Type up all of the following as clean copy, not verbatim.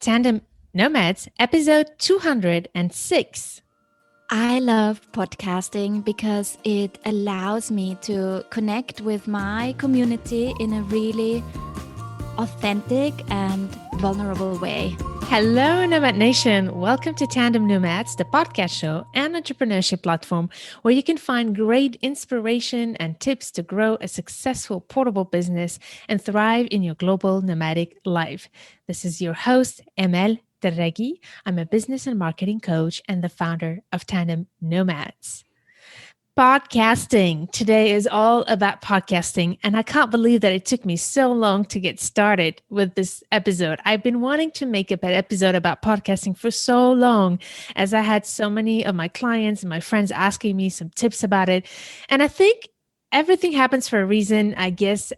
Tandem Nomads, episode 206. I love podcasting because it allows me to connect with my community in a really authentic and vulnerable way. Hello, Nomad Nation. Welcome to Tandem Nomads, the podcast show and entrepreneurship platform where you can find great inspiration and tips to grow a successful portable business and thrive in your global nomadic life. This is your host, Emel Terregi. I'm a business and marketing coach and the founder of Tandem Nomads. Podcasting. Today is all about podcasting, and I can't believe that it took me so long to get started with this episode. I've been wanting to make an episode about podcasting for so long, as I had so many of my clients and my friends asking me some tips about it. And I think everything happens for a reason. I guess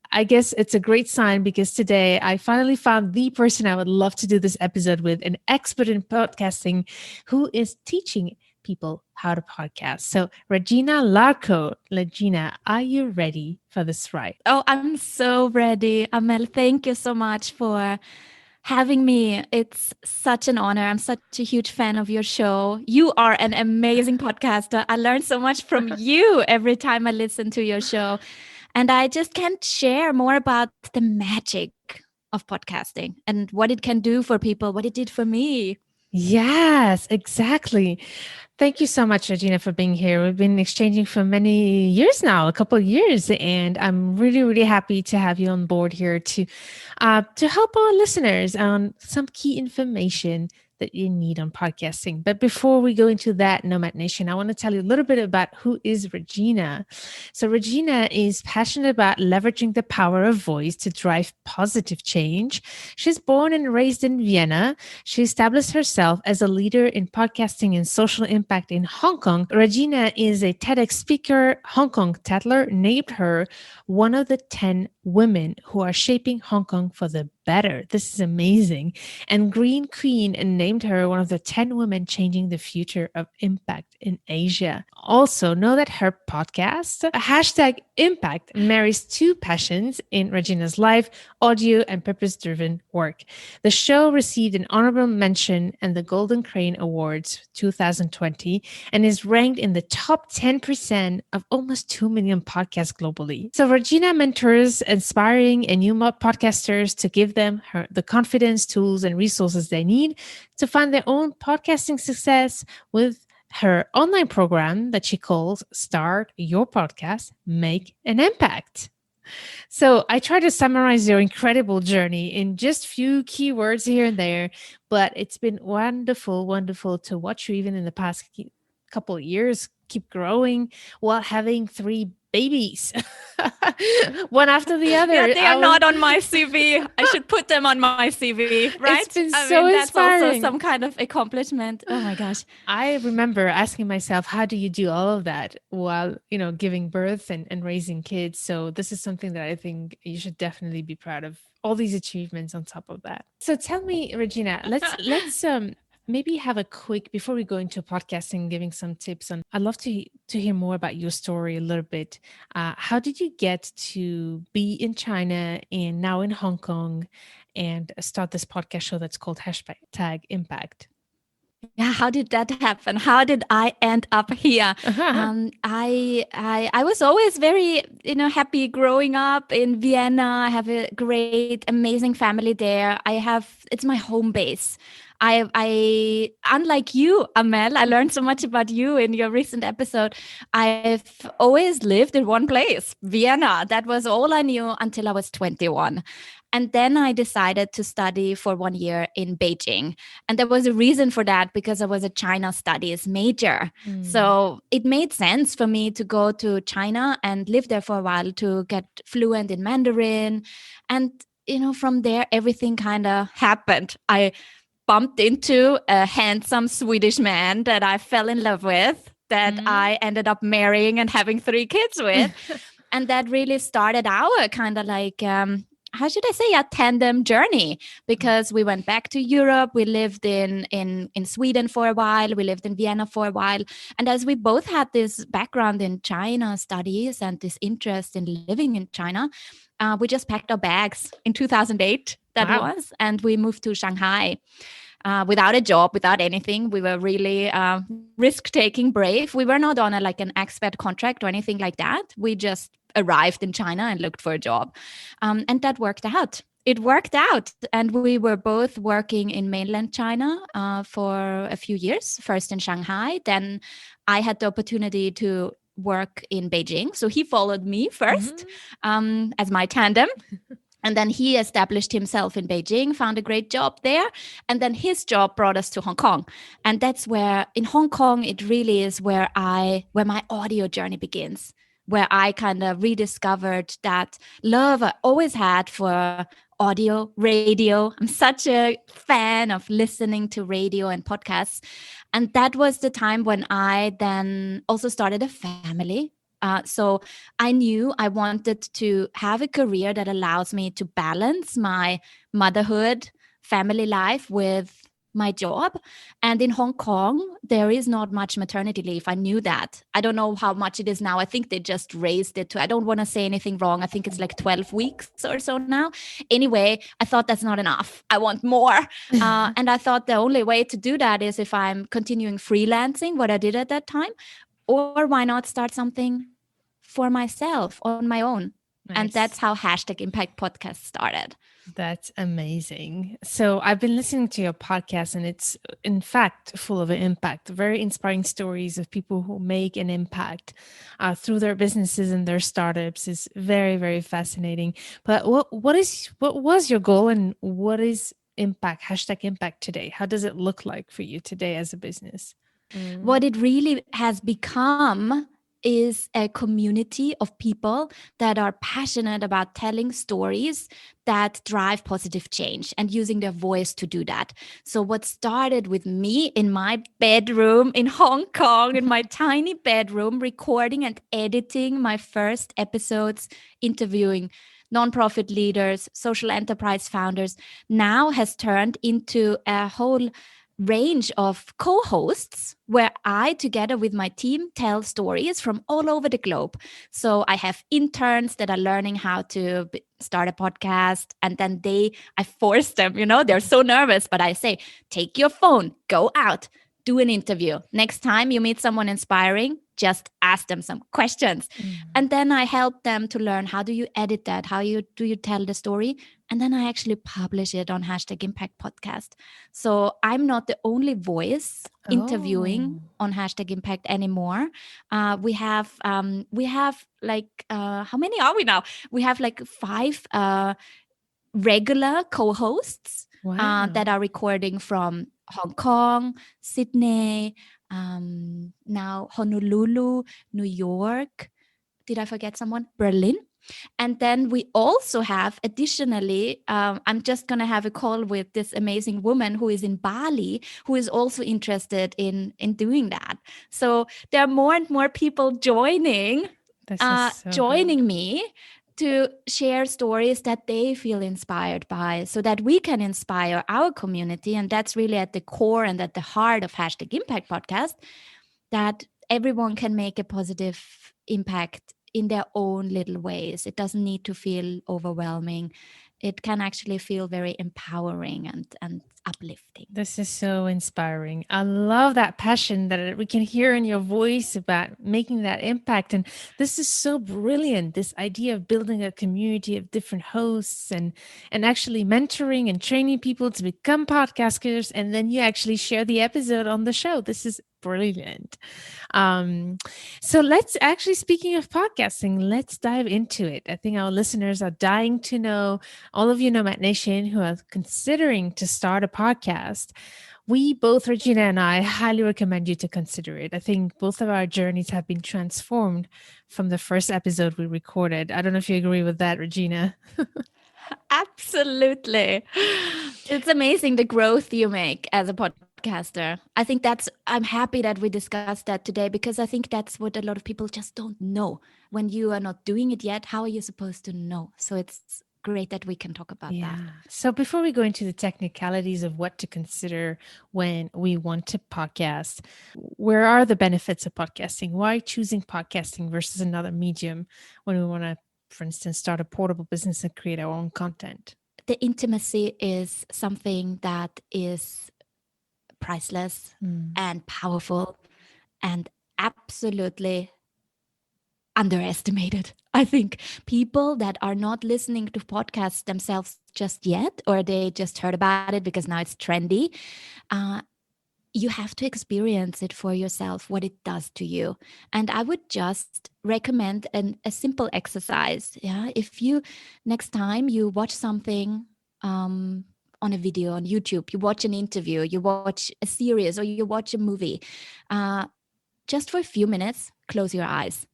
it's a great sign because today I finally found the person I would love to do this episode with, an expert in podcasting who is teaching people how to podcast. So Regina Larko, Regina, are you ready for this ride? Oh, I'm so ready. Amel, thank you so much for having me. It's such an honor. I'm such a huge fan of your show. You are an amazing podcaster. I learn so much from you every time I listen to your show. And I just can't share more about the magic of podcasting and what it can do for people, what it did for me. Yes, exactly. Thank you so much, Regina, for being here. We've been exchanging for many years now, a couple of years, and I'm really, really happy to have you on board here to help our listeners on some key information that you need on podcasting. But before we go into that, Nomad Nation, I want to tell you a little bit about who is Regina. So Regina is passionate about leveraging the power of voice to drive positive change. She's born and raised in Vienna. She established herself as a leader in podcasting and social impact in Hong Kong. Regina is a TEDx speaker. Kong Tatler named her one of the 10 women who are shaping Hong Kong for the better. This is amazing. And Green Queen named her one of the 10 women changing the future of impact in Asia. Also, know that her podcast, #Impact, marries two passions in Regina's life, audio and purpose-driven work. The show received an honorable mention and the Golden Crane Awards 2020 and is ranked in the top 10% of almost 2 million podcasts globally. So Regina mentors inspiring and new podcasters to give them the confidence, tools, and resources they need to find their own podcasting success with her online program that she calls Start Your Podcast, Make an Impact. So I try to summarize your incredible journey in just few keywords here and there, but it's been wonderful to watch you even in the past couple of years keep growing while having 3 babies, one after the other. Yeah, they are not on my CV. I should put them on my CV, right? It's been so inspiring. That's also some kind of accomplishment. Oh my gosh. I remember asking myself, how do you do all of that while, giving birth and raising kids? So this is something that I think you should definitely be proud of, all these achievements on top of that. So tell me, Regina, let's maybe have a quick, before we go into podcasting, giving some tips on, I'd love to hear more about your story a little bit. How did you get to be in China and now in Hong Kong and start this podcast show that's called #Impact? Yeah, how did that happen? How did I end up here? I was always very, happy growing up in Vienna. I have a great, amazing family there. It's my home base. I unlike you, Amel, I learned so much about you in your recent episode. I've always lived in one place, Vienna. That was all I knew until I was 21. And then I decided to study for 1 year in Beijing. And there was a reason for that because I was a China studies major. So it made sense for me to go to China and live there for a while to get fluent in Mandarin. And, from there, everything kind of happened. I bumped into a handsome Swedish man that I fell in love with, that I ended up marrying and having 3 kids with. And that really started our kind of like how should I say, a tandem journey, because we went back to Europe. We lived in Sweden for a while. We lived in Vienna for a while. And as we both had this background in China studies and this interest in living in China, we just packed our bags in 2008, that Wow. was, and we moved to Shanghai without a job, without anything. We were really risk-taking, brave. We were not on like an expat contract or anything like that. We just arrived in China and looked for a job, and that worked out. It worked out, and we were both working in mainland China for a few years. First in Shanghai, then I had the opportunity to work in Beijing. So he followed me first Mhm. as my tandem. And then he established himself in Beijing, found a great job there. And then his job brought us to Hong Kong. And that's where, in Hong Kong, it really is where my audio journey begins, where I kind of rediscovered that love I always had for audio, radio. I'm such a fan of listening to radio and podcasts. And that was the time when I then also started a family. So I knew I wanted to have a career that allows me to balance my motherhood, family life with my job. And in Hong Kong, there is not much maternity leave. I knew that. I don't know how much it is now. I think they just raised it to, I don't want to say anything wrong. I think it's like 12 weeks or so now. Anyway, I thought that's not enough. I want more. And I thought the only way to do that is if I'm continuing freelancing, what I did at that time, or why not start something for myself on my own. And that's Nice. how Hashtag Impact Podcast started. That's amazing. So I've been listening to your podcast, and it's in fact full of impact, very inspiring stories of people who make an impact through their businesses and their startups is very, very fascinating. But what was your goal, and what is impact, hashtag impact today? How does it look like for you today as a business? What Mm. it really has become is a community of people that are passionate about telling stories that drive positive change and using their voice to do that. So, what started with me in my bedroom in Hong Kong, in my tiny bedroom, recording and editing my first episodes, interviewing nonprofit leaders, social enterprise founders, now has turned into a whole range of co hosts where I, together with my team, tell stories from all over the globe. So I have interns that are learning how to start a podcast, and then I force them, they're so nervous, but I say, take your phone, go out, do an interview. Next time you meet someone inspiring, just ask them some questions. Mm. And then I help them to learn, how do you edit that? Do you tell the story? And then I actually publish it on Hashtag Impact Podcast. So I'm not the only voice interviewing Oh, on Hashtag Impact anymore. We have like how many are we now? We have like five regular co-hosts that wow. are recording from Hong Kong, Sydney, now Honolulu, New York. Did I forget someone? Berlin. And then we also have, additionally, I'm just going to have a call with this amazing woman who is in Bali, who is also interested in doing that. So there are more and more people This is so good. joining me to share stories that they feel inspired by, so that we can inspire our community. And that's really at the core and at the heart of Hashtag Impact Podcast, that everyone can make a positive impact in their own little ways. It doesn't need to feel overwhelming. It can actually feel very empowering and uplifting. This is so inspiring. I love that passion that we can hear in your voice about making that impact. And this is so brilliant. This idea of building a community of different hosts and actually mentoring and training people to become podcasters. And then you actually share the episode on the show. This is brilliant. Um, so let's actually, speaking of podcasting, let's dive into it. I think our listeners are dying to know, all of you Nomad Nation who are considering to start a podcast. We both, Regina and I, highly recommend you to consider it. I think both of our journeys have been transformed from the first episode we recorded. I don't know if you agree with that, Regina. Absolutely. It's amazing the growth you make as a podcaster. I think I'm happy that we discussed that today, because I think that's what a lot of people just don't know. When you are not doing it yet, how are you supposed to know? So it's great that we can talk about that. Yeah. So before we go into the technicalities of what to consider when we want to podcast, where are the benefits of podcasting? Why choosing podcasting versus another medium when we want to, for instance, start a portable business and create our own content? The intimacy is something that is priceless Mm. and powerful and absolutely underestimated. I think people that are not listening to podcasts themselves just yet, or they just heard about it because now it's trendy, uh, you have to experience it for yourself, what it does to you. And I would just recommend a simple exercise. Yeah. If you, next time you watch something, on a video on YouTube, you watch an interview, you watch a series, or you watch a movie, uh, just for a few minutes, close your eyes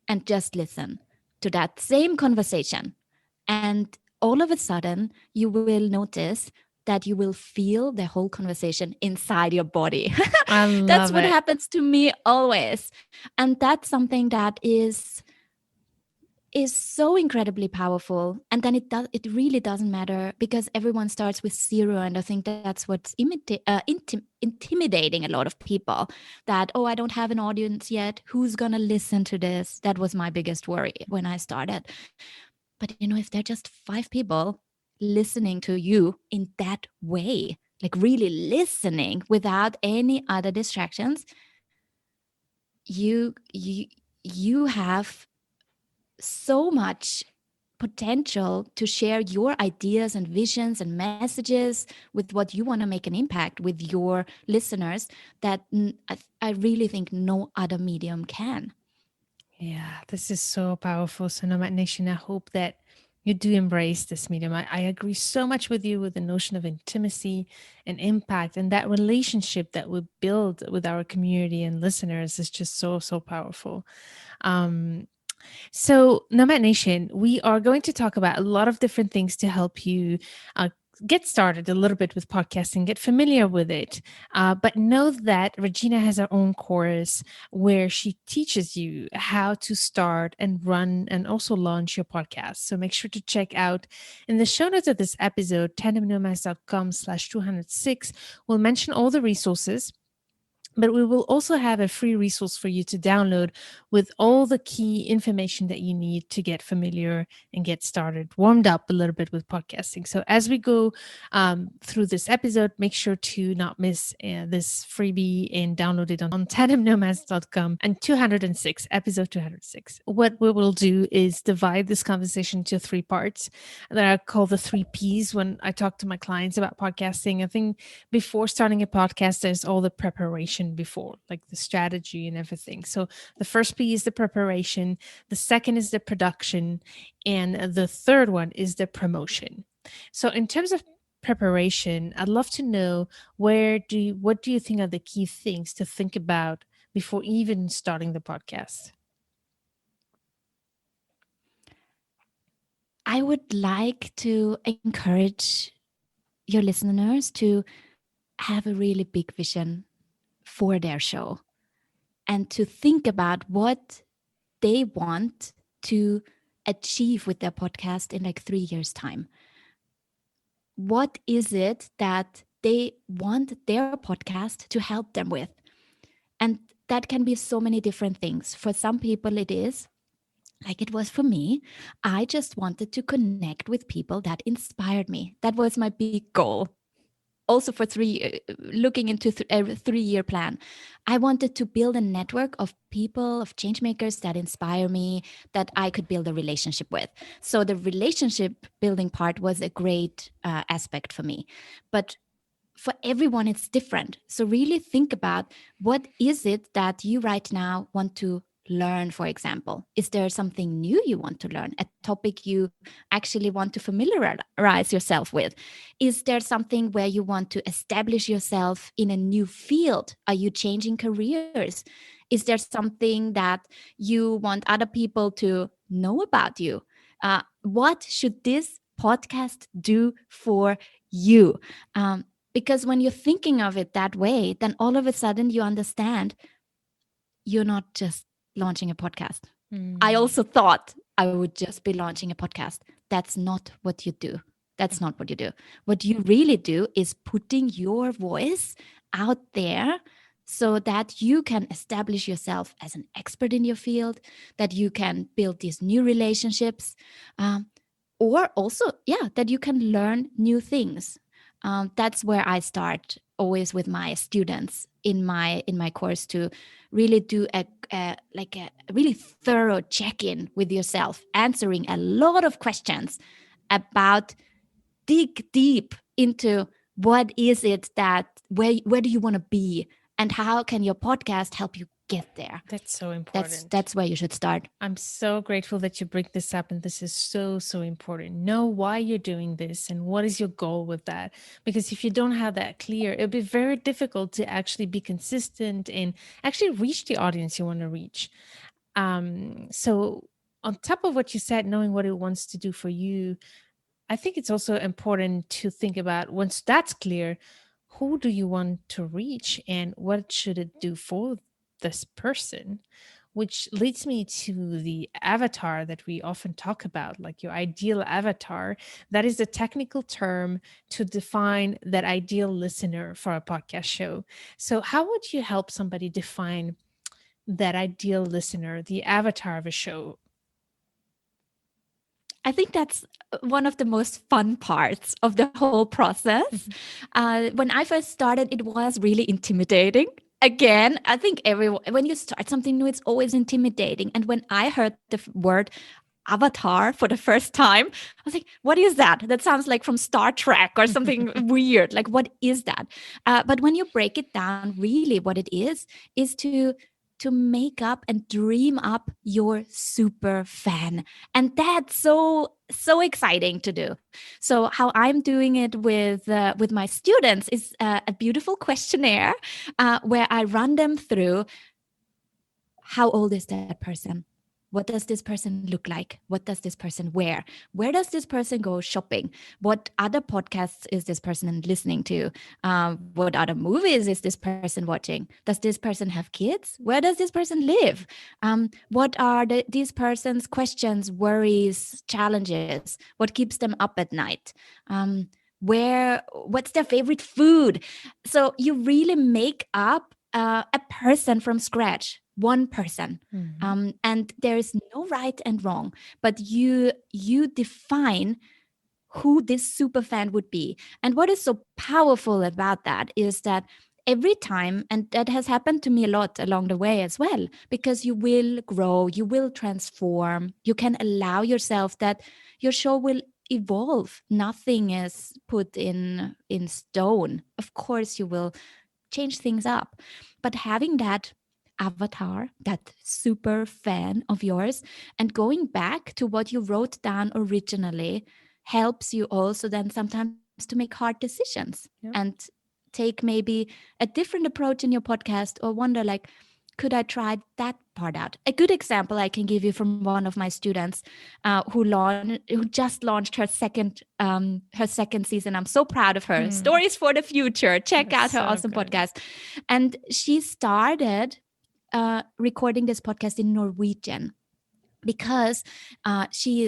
and just listen to that same conversation. And all of a sudden, you will notice that you will feel the whole conversation inside your body. I That's love what it. happens to me always. And that's something that is so incredibly powerful. And then it really doesn't matter because everyone starts with zero, and I think that's what's intimidating a lot of people, that, oh, I don't have an audience yet, who's gonna listen to this? That was my biggest worry when I started. But if there are just 5 people listening to you in that way, like really listening without any other distractions, you you you have so much potential to share your ideas and visions and messages with what you want to make an impact with your listeners that I really think no other medium can. Yeah, this is so powerful. So, Nomad Nation, I hope that you do embrace this medium. I agree so much with you with the notion of intimacy and impact, and that relationship that we build with our community and listeners is just so, so powerful. Um, so, Nomad Nation, we are going to talk about a lot of different things to help you uh, get started a little bit with podcasting, get familiar with it. But know that Regina has her own course where she teaches you how to start and run and also launch your podcast. So make sure to check out in the show notes of this episode, tandemnomads.com/206. We'll mention all the resources, but we will also have a free resource for you to download with all the key information that you need to get familiar and get started, warmed up a little bit with podcasting. So, as we go through this episode, make sure to not miss this freebie and download it on tandemnomads.com and 206, episode 206. What we will do is divide this conversation into 3 parts that I call the 3 Ps when I talk to my clients about podcasting. I think before starting a podcast, there's all the preparation before, like the strategy and everything. So the first P is the preparation, the second is the production, and the third one is the promotion. So in terms of preparation, I'd love to know what do you think are the key things to think about before even starting the podcast? I would like to encourage your listeners to have a really big vision for their show and to think about what they want to achieve with their podcast in like 3 years' time. What is it that they want their podcast to help them with? And that can be so many different things. For some people, it is like it was for me. I just wanted to connect with people that inspired me. That was my big goal. Also, for looking into a 3 year plan, I wanted to build a network of people, of change makers that inspire me, that I could build a relationship with. So the relationship building part was a great aspect for me. But for everyone it's different, so really think about what is it that you right now want to learn. For example, is there something new you want to learn, a topic you actually want to familiarize yourself with? Is there something where you want to establish yourself in a new field? Are you changing careers? Is there something that you want other people to know about you? What should this podcast do for you? Because when you're thinking of it that way, then all of a sudden you understand you're not just launching a podcast. I Mm. also thought I would just be launching a podcast. that's not what you do. That's not what you do. What you really do is putting your voice out there so that you can establish yourself as an expert in your field, that you can build these new relationships, um, or also, yeah, that you can learn new things. That's where I start always with my students in my course, to really do a really thorough check-in with yourself, answering a lot of questions about, dig deep into what is it that, where do you want to be, and how can your podcast help you get there. That's so that's important. that's where you should start. I'm so grateful that you bring this up, and this is so, so important. Know why you're doing this and what is your goal with that. Because if you don't have that clear, it'll be very difficult to actually be consistent and actually reach the audience you want to reach. So, on top of what you said, knowing what it wants to do for you, I think it's also important to think about, once that's clear, who do you want to reach and what should it do for this person? Which leads me to the avatar that we often talk about, like your ideal avatar. That is a technical term to define that ideal listener for a podcast show. So, how would you help somebody define that ideal listener, the avatar of a show? I think that's one of the most fun parts of the whole process. Mhm. When I first started, it was really intimidating. Again, I think everyone, when you start something new, it's always intimidating. And when I heard the word avatar for the first time, I was like, what is that? That sounds like from Star Trek or something weird. Like, what is that? But when you break it down, really what it is to make up and dream up your super fan. And that's so exciting to do. So how I'm doing it with my students is a beautiful questionnaire where I run them through, how old is that person? What does this person look like? What does this person wear? Where does this person go shopping? What other podcasts is this person listening to? What other movies is this person watching? Does this person have kids? Where does this person live? What are these person's questions, worries, challenges? What keeps them up at night? What's their favorite food? So you really make up a person from scratch, one person. Mhm. And there is no right and wrong, but you define who this super fan would be. And what is so powerful about that is that every time, and that has happened to me a lot along the way as well, because you will grow, you will transform, you can allow yourself that your show will evolve. Nothing is put in stone. Of course you will change things up, but having that avatar, that super fan of yours, and going back to what you wrote down originally helps you also then sometimes to make hard decisions Yep. and take maybe a different approach in your podcast, or wonder like, could I try that part out? A good example I can give you from one of my students who just launched her second season. I'm so proud of her. Hmm. Stories for the future. Check That's out her so awesome good. podcast. And she started recording this podcast in Norwegian because she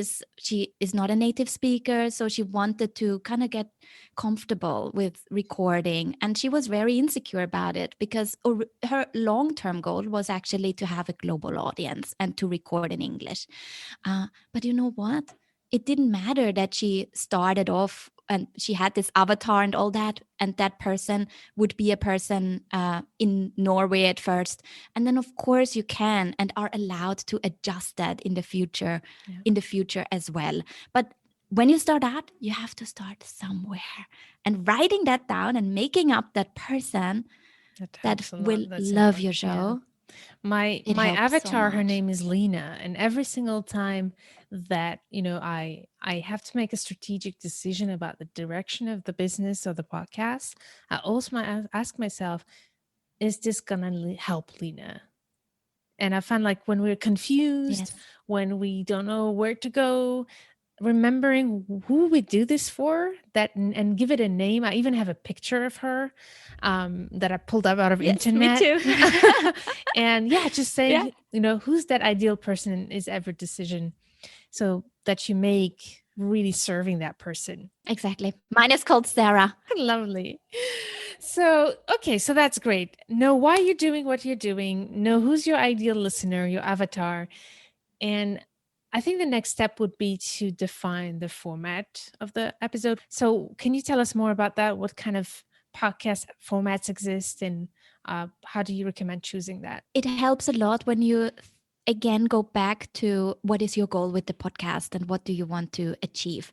is not a native speaker, so she wanted to kind of get comfortable with recording, and she was very insecure about it because her long-term goal was actually to have a global audience and to record in English. But you know what, it didn't matter that she started off and she had this avatar and all that, and that person would be a person in Norway at first, and then of course you can and are allowed to adjust that Yeah. in the future as well. But when you start out, you have to start somewhere, and writing that down and making up that person That that helps a will lot. That's love your important. Yeah. show, My it helps so avatar, her much. name is Lena, and every single time that I have to make a strategic decision about the direction of the business or the podcast, I also ask myself, is this gonna help Lena? And I find, like, when we're confused, Yes. when we don't know where to go, remembering who we do this for, that and give it a name. I even have a picture of her that I pulled up out of Yes, me internet. too. And yeah, just Yeah. saying, who's that ideal person is every decision so that you make. really serving that person. Exactly. Mine is called Sarah. Lovely. So, okay, so that's great. Know why you're doing what you're doing, know who's your ideal listener, your avatar. And I think the next step would be to define the format of the episode. So, can you tell us more about that? What kind of podcast formats exist, and how do you recommend choosing that? It helps a lot when you again go back to what is your goal with the podcast and what do you want to achieve.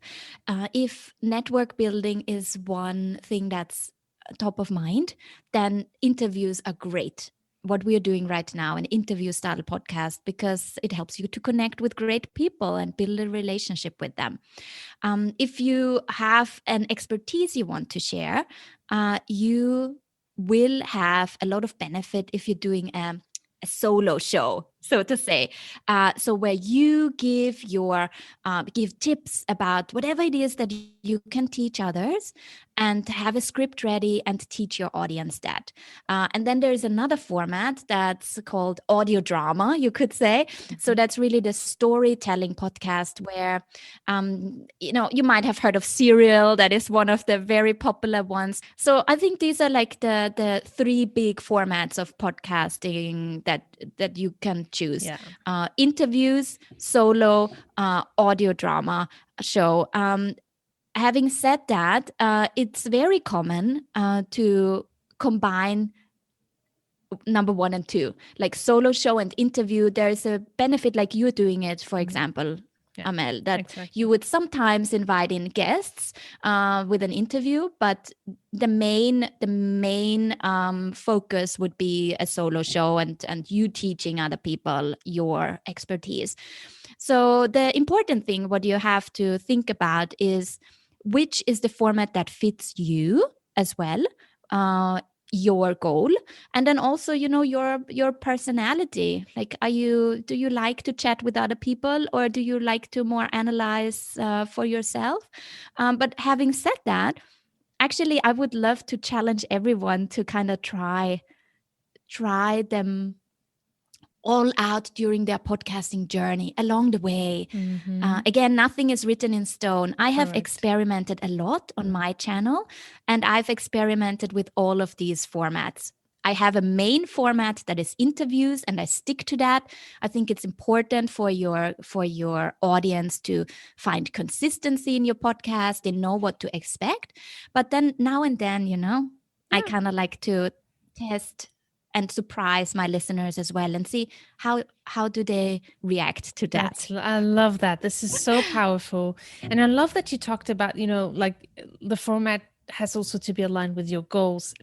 If network building is one thing that's top of mind, then interviews are great. What we are doing right now, an interview style podcast, because it helps you to connect with great people and build a relationship with them. If you have an expertise you want to share, you will have a lot of benefit if you're doing a solo show, so to say. So where you give tips about whatever it is that you can teach others, and have a script ready and teach your audience that. And then there's another format that's called audio drama, you could say. So Mhm. that's really the storytelling podcast where you might have heard of Serial. That is one of the very popular ones. So I think these are like the three big formats of podcasting that you can choose: Yeah. interviews, solo, audio drama show. Having said that, it's very common to combine number one and two, like solo show and interview. There's a benefit, like you're doing it, for Mhm. example, Yeah, Amel, that you exactly. would sometimes invite in guests with an interview, but the main focus would be a solo show and you teaching other people your expertise. So the important thing, what you have to think about is which is the format that fits you as well. Uh, your goal, and then also your personality. Like, do you like to chat with other people, or do you like to more analyze for yourself? But having said that, actually I would love to challenge everyone to kind of try them all out during their podcasting journey along the way. Hmm. Again, nothing is written in stone. I have Correct. experimented a lot on my channel, and I've experimented with all of these formats. I have a main format that is interviews, and I stick to that. I think it's important for your audience to find consistency in your podcast. They know what to expect. But then now and then, I Yeah. kind of like to test and surprise my listeners as well and see how do they react to that. I love that. This is so powerful. And I love that you talked about, like the format has also to be aligned with your goals,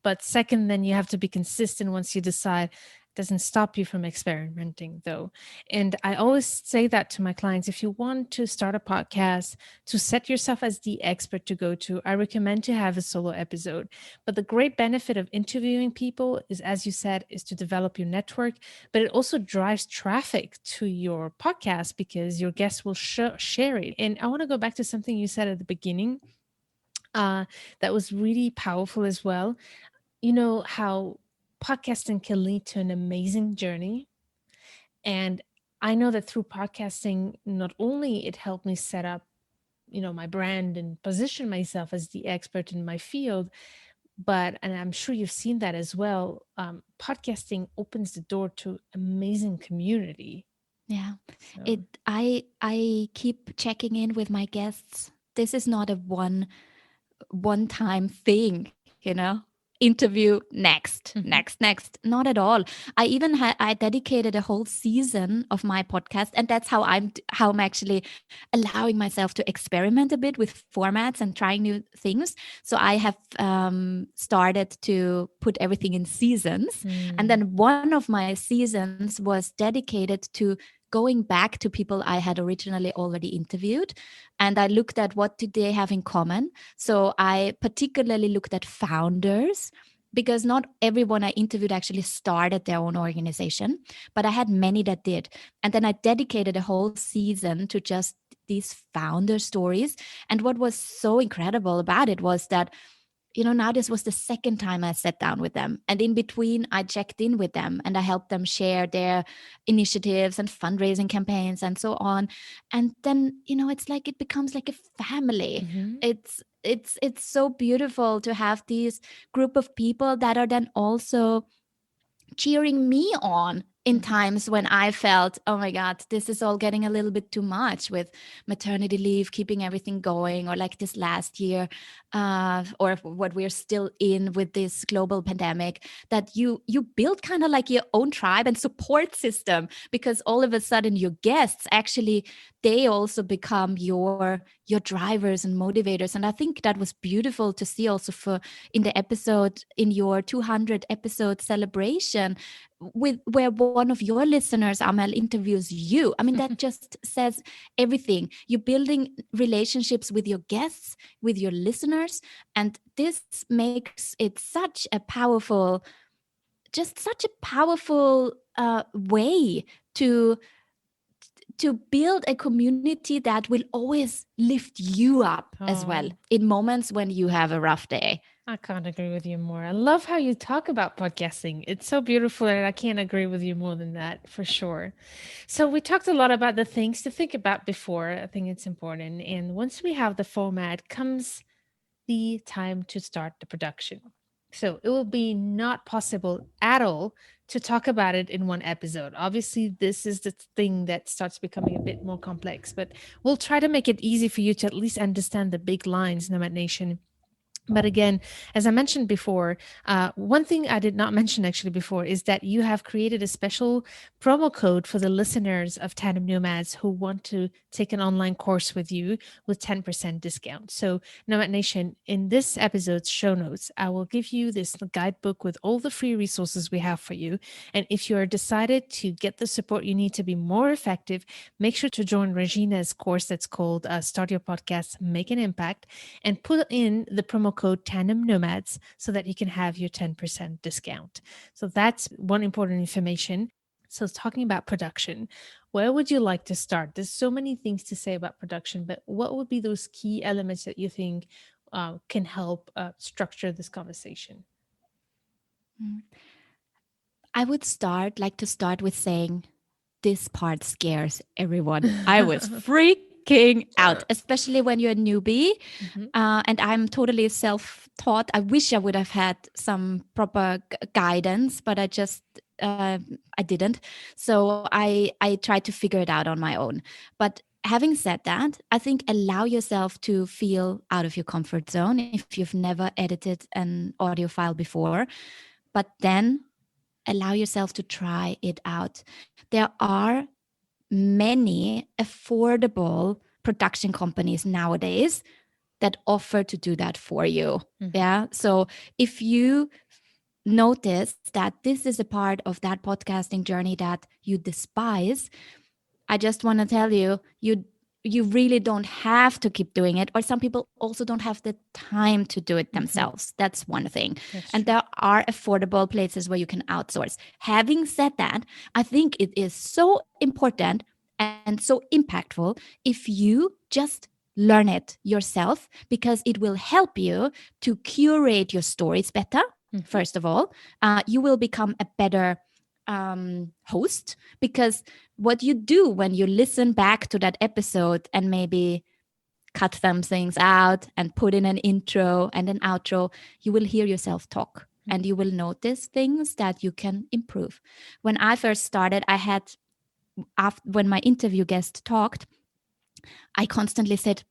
but second, then you have to be consistent once you decide. It doesn't stop you from experimenting though. And I always say that to my clients, if you want to start a podcast, to set yourself as the expert to go to, I recommend to have a solo episode. But the great benefit of interviewing people is, as you said, is to develop your network, but it also drives traffic to your podcast because your guests will share it. And I want to go back to something you said at the beginning, uh, that was really powerful as well. You know how podcasting can lead to an amazing journey. And I know that through podcasting, not only it helped me set up, my brand and position myself as the expert in my field, but, and I'm sure you've seen that as well, podcasting opens the door to amazing community. Yeah. So I keep checking in with my guests. This is not a one time thing, interview mhm. next, not at all. I dedicated a whole season of my podcast, and that's how I'm actually allowing myself to experiment a bit with formats and trying new things. So I have started to put everything in seasons, and Mm, then one of my seasons was dedicated to going back to people I had originally already interviewed, and I looked at what did they have in common. So I particularly looked at founders, because not everyone I interviewed actually started their own organization, but I had many that did. And then I dedicated a whole season to just these founder stories. And what was so incredible about it was that now this was the second time I sat down with them. And in between, I checked in with them and I helped them share their initiatives and fundraising campaigns and so on. And then, it's like it becomes like a family. Mm-hmm. It's so beautiful to have these group of people that are then also cheering me on in Mm-hmm. times when I felt, oh my God, this is all getting a little bit too much with maternity leave, keeping everything going, or like this last year, or what we're still in with this global pandemic. That you build kind of like your own tribe and support system, because all of a sudden your guests actually, they also become your drivers and motivators. And I think that was beautiful to see also for in the episode, in your 200 episode celebration, with where one of your listeners, Amel, interviews you. I mean, that just says everything. You're building relationships with your guests, with your listeners, and this makes it such a powerful way to build a community that will always lift you up as well Oh, in moments when you have a rough day. I can't agree with you more. I love how you talk about podcasting. It's so beautiful, and I can't agree with you more than that for sure. So, we talked a lot about the things to think about before. I think it's important. And once we have the format, comes the time to start the production. So, it will be not possible at all to talk about it in one episode. Obviously, this is the thing that starts becoming a bit more complex, but we'll try to make it easy for you to at least understand the big lines, Nomad Nation. But again, as I mentioned before, one thing I did not mention actually before is that you have created a special promo code for the listeners of Tandem Nomads who want to take an online course with you with 10% discount. So, Nomad Nation, in this episode's show notes, I will give you this guidebook with all the free resources we have for you. And if you are decided to get the support you need to be more effective, make sure to join Regina's course that's called Start Your Podcast, Make an Impact, and put in the promo code Tandem Nomads so that you can have your 10% discount. So that's one important information. So, talking about production, where would you like to start? There's so many things to say about production, but what would be those key elements that you think can help structure this conversation? Mm. I would start with saying this part scares everyone. I was freaking out, especially when you're a newbie. Mhm. And I'm totally self taught. I wish I would have had some proper guidance, but I didn't. So I tried to figure it out on my own. But having said that, I think allow yourself to feel out of your comfort zone if you've never edited an audio file before. But then allow yourself to try it out. There are many affordable production companies nowadays that offer to do that for you. Mhm. Yeah. So if you notice that this is a part of that podcasting journey that you despise, I just want to tell you, you really don't have to keep doing it. Or some people also don't have the time to do it Mhm. themselves. That's one thing. That's And true. there are affordable places where you can outsource. Having said that, I think it is so important and so impactful if you just learn it yourself, because it will help you to curate your stories better. Mhm. First of all, you will become a better host, because what you do when you listen back to that episode and maybe cut some things out and put in an intro and an outro, you will hear yourself talk and you will notice things that you can improve. When I first started, I had, when my interview guest talked, I constantly said,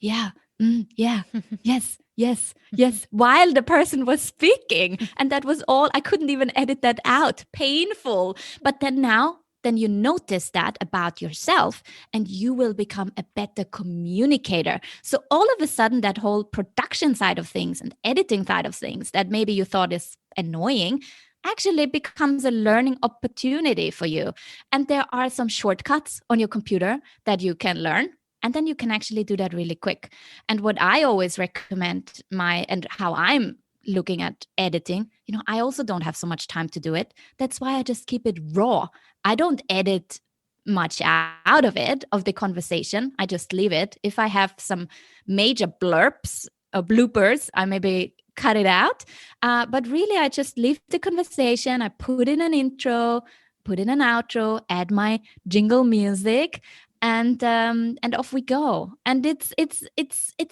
yeah, yeah, yes, yes, yes, while the person was speaking. And that was all. I couldn't even edit that out. Painful. But then you notice that about yourself and you will become a better communicator. So all of a sudden, that whole production side of things and editing side of things that maybe you thought is annoying actually becomes a learning opportunity for you. And there are some shortcuts on your computer that you can learn, and then you can actually do that really quick. And what I always recommend, and how I'm looking at editing, I also don't have so much time to do it. That's why I just keep it raw. I don't edit much out of the conversation. I just leave it. If I have some major blurbs or bloopers, I maybe cut it out. But really, I just leave the conversation. I put in an intro, put in an outro, add my jingle music, and off we go. And it's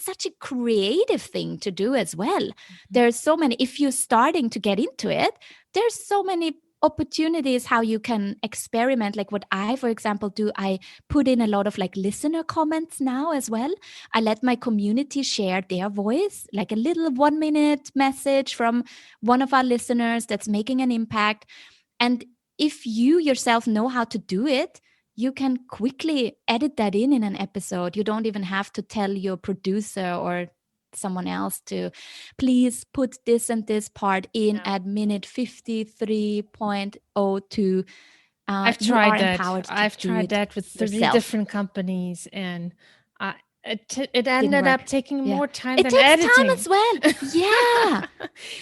such a creative thing to do as well. There's so many. If you're starting to get into it, there's so many opportunities how you can experiment. Like what I, for example, do, I put in a lot of like listener comments now as well. I let my community share their voice, like a little 1 minute message from one of our listeners that's making an impact. And if you yourself know how to do it, you can quickly edit that in an episode. You don't even have to tell your producer or someone else to please put this and this part in at minute 53.02. I've You are tried that. empowered to I've do tried it that with three yourself. different companies, and it Didn't ended up work. taking Yeah. more time It than takes time editing. as well. Yeah.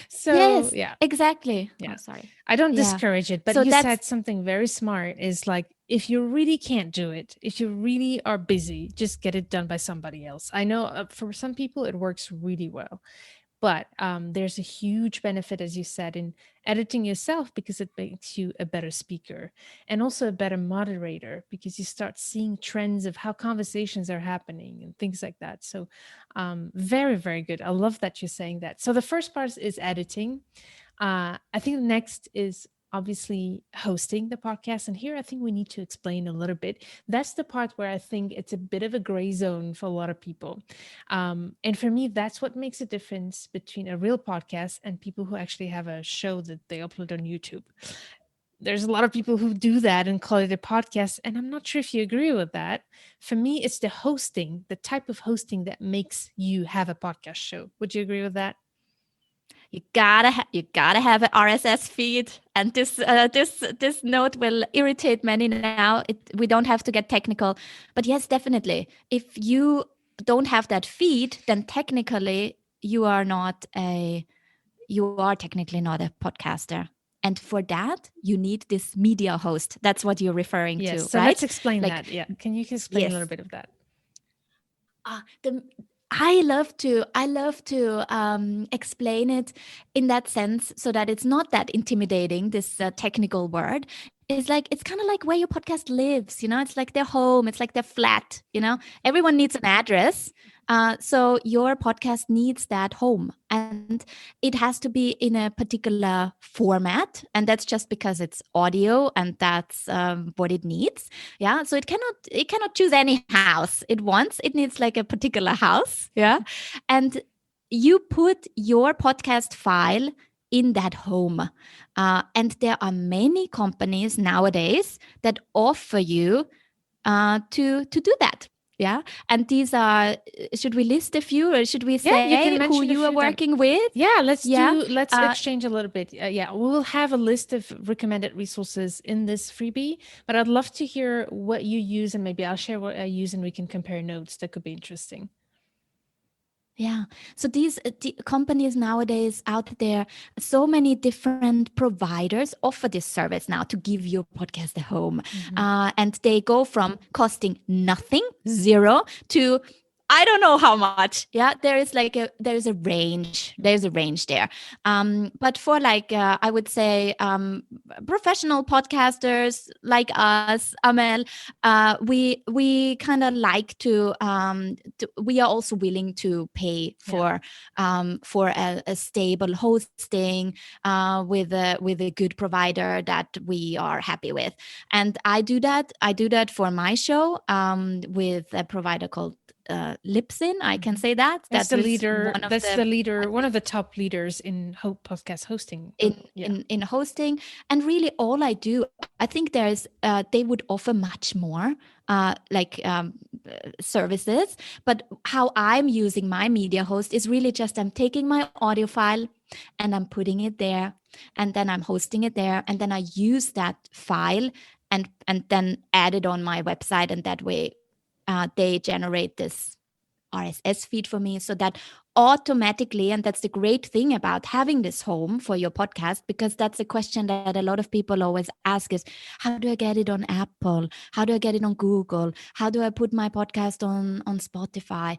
So Yes, yeah, exactly. Oh, yeah. sorry. I don't Yeah. discourage it, but So you that's, said something very smart is like, if you really can't do it, if you really are busy, just get it done by somebody else. I know for some people it works really well. But there's a huge benefit, as you said, in editing yourself because it makes you a better speaker and also a better moderator because you start seeing trends of how conversations are happening and things like that. So, very, very good. I love that you're saying that. So, the first part is editing. I think next is obviously hosting the podcast. And here I think we need to explain a little bit. That's the part where I think it's a bit of a gray zone for a lot of people. And for me, that's what makes a difference between a real podcast and people who actually have a show that they upload on YouTube. There's a lot of people who do that and call it a podcast. And I'm not sure if you agree with that. For me, it's the hosting, the type of hosting that makes you have a podcast show. Would you agree with that? you gotta have an RSS feed, and this note will irritate many now. We don't have to get technical, but yes, definitely. If you don't have that feed, then technically you are technically not a podcaster. And for that, you need this media host. That's what you're referring Yes. to, So let's right? explain Like, that. Yeah. Can you explain a little yes. bit of that? The I love to explain it in that sense so that it's not that intimidating. This technical word is like, it's kind of like where your podcast lives. It's like their home. It's like their flat. Everyone needs an address. So your podcast needs that home, and it has to be in a particular format, and that's just because it's audio, and that's what it needs. Yeah, so it cannot choose any house it wants. It needs like a particular house. Yeah, and you put your podcast file in that home. And there are many companies nowadays that offer you to do that. Yeah. And these are, should we list a few, or should we Yeah, you say can who mention a you are few then. working with? Yeah, Yeah. let's exchange a little bit. Yeah, we will have a list of recommended resources in this freebie, but I'd love to hear what you use, and maybe I'll share what I use and we can compare notes. That could be interesting. Yeah. So these companies nowadays out there, so many different providers offer this service now to give your podcast a home. And they go from costing nothing, zero, to I don't know how much. Yeah, there is a range. There's a range there. But for like I would say professional podcasters like us, Amel, we kind of like we are also willing to pay for a stable hosting with a good provider that we are happy with. And I do that. I do that for my show with a provider called Lipsin. I can say that. That's That the was leader. one of That's the, the leader. I One of think, the top leaders in podcast hosting. in Yeah. in in hosting. And really all I do, I think they would offer much more like services. But how I'm using my media host is really just, I'm taking my audio file and I'm putting it there, and then I'm hosting it there, and then I use that file and then add it on my website, and that way they generate this RSS feed for me, so that automatically, and that's the great thing about having this home for your podcast, because that's a question that a lot of people always ask is, how do I get it on Apple? How do I get it on Google? How do I put my podcast on Spotify?